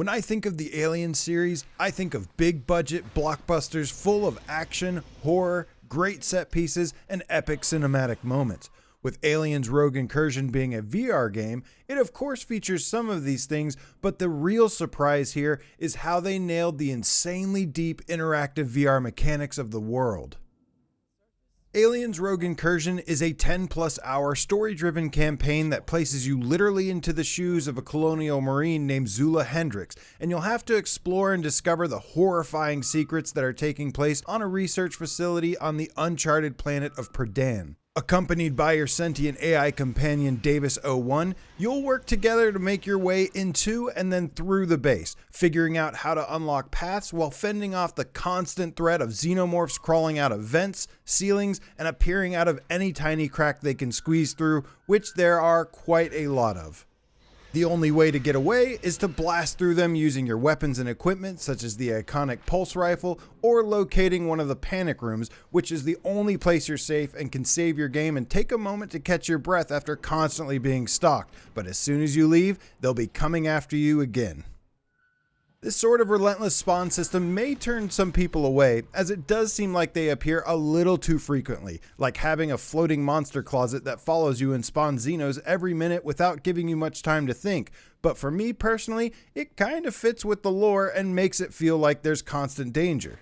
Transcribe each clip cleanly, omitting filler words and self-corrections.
When I think of the Alien series, I think of big budget blockbusters full of action, horror, great set pieces, and epic cinematic moments. With Aliens Rogue Incursion being a VR game, it of course features some of these things, but the real surprise here is how they nailed the insanely deep interactive VR mechanics of the world. Aliens Rogue Incursion is a 10+ hour story-driven campaign that places you literally into the shoes of a colonial marine named Zula Hendricks, and you'll have to explore and discover the horrifying secrets that are taking place on a research facility on the uncharted planet of Predan. Accompanied by your sentient AI companion Davis-01, you'll work together to make your way into and then through the base, figuring out how to unlock paths while fending off the constant threat of xenomorphs crawling out of vents, ceilings, and appearing out of any tiny crack they can squeeze through, which there are quite a lot of. The only way to get away is to blast through them using your weapons and equipment such as the iconic pulse rifle or locating one of the panic rooms, which is the only place you're safe and can save your game and take a moment to catch your breath after constantly being stalked, but as soon as you leave, they'll be coming after you again. This sort of relentless spawn system may turn some people away, as it does seem like they appear a little too frequently, like having a floating monster closet that follows you and spawns Xenos every minute without giving you much time to think. But for me personally, it kind of fits with the lore and makes it feel like there's constant danger.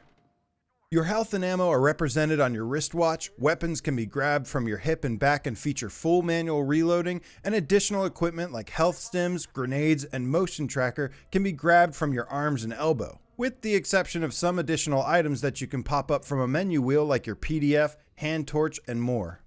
Your health and ammo are represented on your wristwatch, weapons can be grabbed from your hip and back and feature full manual reloading, and additional equipment like health stims, grenades, and motion tracker can be grabbed from your arms and elbow, with the exception of some additional items that you can pop up from a menu wheel like your PDF, hand torch, and more.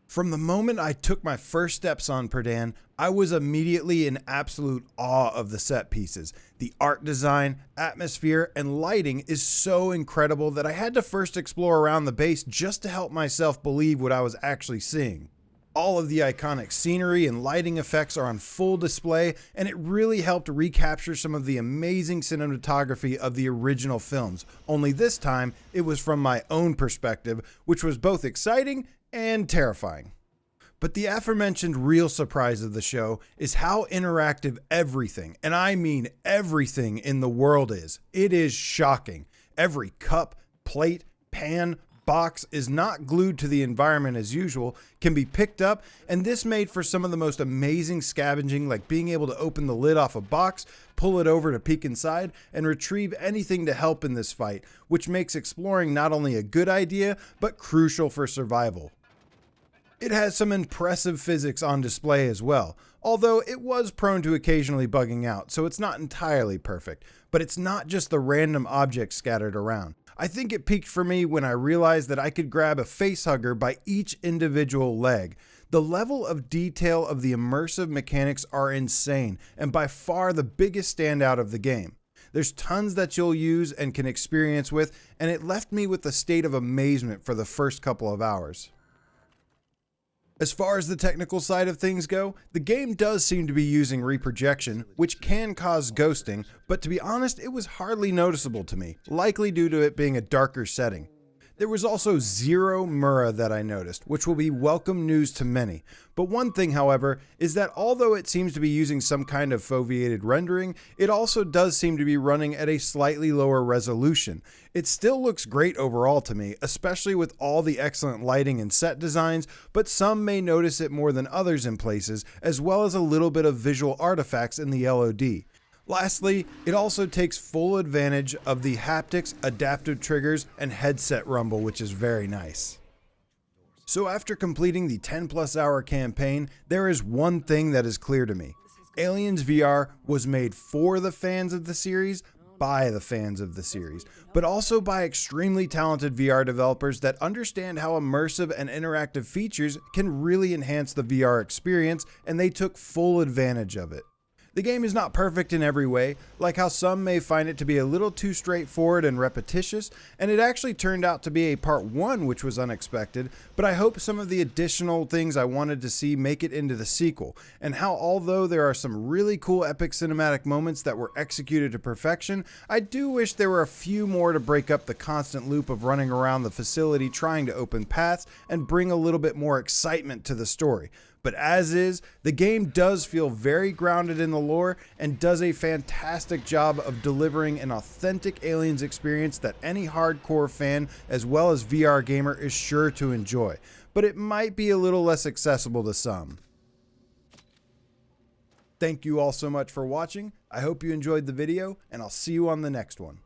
From the moment I took my first steps on Predan, I was immediately in absolute awe of the set pieces. The art design, atmosphere, and lighting is so incredible that I had to first explore around the base just to help myself believe what I was actually seeing. All of the iconic scenery and lighting effects are on full display, and it really helped recapture some of the amazing cinematography of the original films, only this time it was from my own perspective, which was both exciting and terrifying. But the aforementioned real surprise of the show is how interactive everything, and I mean everything in the world is. It is shocking. Every cup, plate, pan, box is not glued to the environment as usual, can be picked up, and this made for some of the most amazing scavenging, like being able to open the lid off a box, pull it over to peek inside, and retrieve anything to help in this fight, which makes exploring not only a good idea, but crucial for survival. It has some impressive physics on display as well, although it was prone to occasionally bugging out, so it's not entirely perfect. But it's not just the random objects scattered around. I think it peaked for me when I realized that I could grab a facehugger by each individual leg. The level of detail of the immersive mechanics are insane, and by far the biggest standout of the game. There's tons that you'll use and can experience with, and it left me with a state of amazement for the first couple of hours. As far as the technical side of things go, the game does seem to be using reprojection, which can cause ghosting, but to be honest, it was hardly noticeable to me, likely due to it being a darker setting. There was also zero Mura that I noticed, which will be welcome news to many. But one thing, however, is that although it seems to be using some kind of foveated rendering, it also does seem to be running at a slightly lower resolution. It still looks great overall to me, especially with all the excellent lighting and set designs, but some may notice it more than others in places, as well as a little bit of visual artifacts in the LOD. Lastly, it also takes full advantage of the haptics, adaptive triggers, and headset rumble, which is very nice. So after completing the 10+ hour campaign, there is one thing that is clear to me. Aliens VR was made for the fans of the series, by the fans of the series, but also by extremely talented VR developers that understand how immersive and interactive features can really enhance the VR experience, and they took full advantage of it. The game is not perfect in every way, like how some may find it to be a little too straightforward and repetitious, and it actually turned out to be a part 1 which was unexpected, but I hope some of the additional things I wanted to see make it into the sequel, and how although there are some really cool epic cinematic moments that were executed to perfection, I do wish there were a few more to break up the constant loop of running around the facility trying to open paths and bring a little bit more excitement to the story. But as is, the game does feel very grounded in the lore and does a fantastic job of delivering an authentic Aliens experience that any hardcore fan as well as VR gamer is sure to enjoy, but it might be a little less accessible to some. Thank you all so much for watching. I hope you enjoyed the video, and I'll see you on the next one.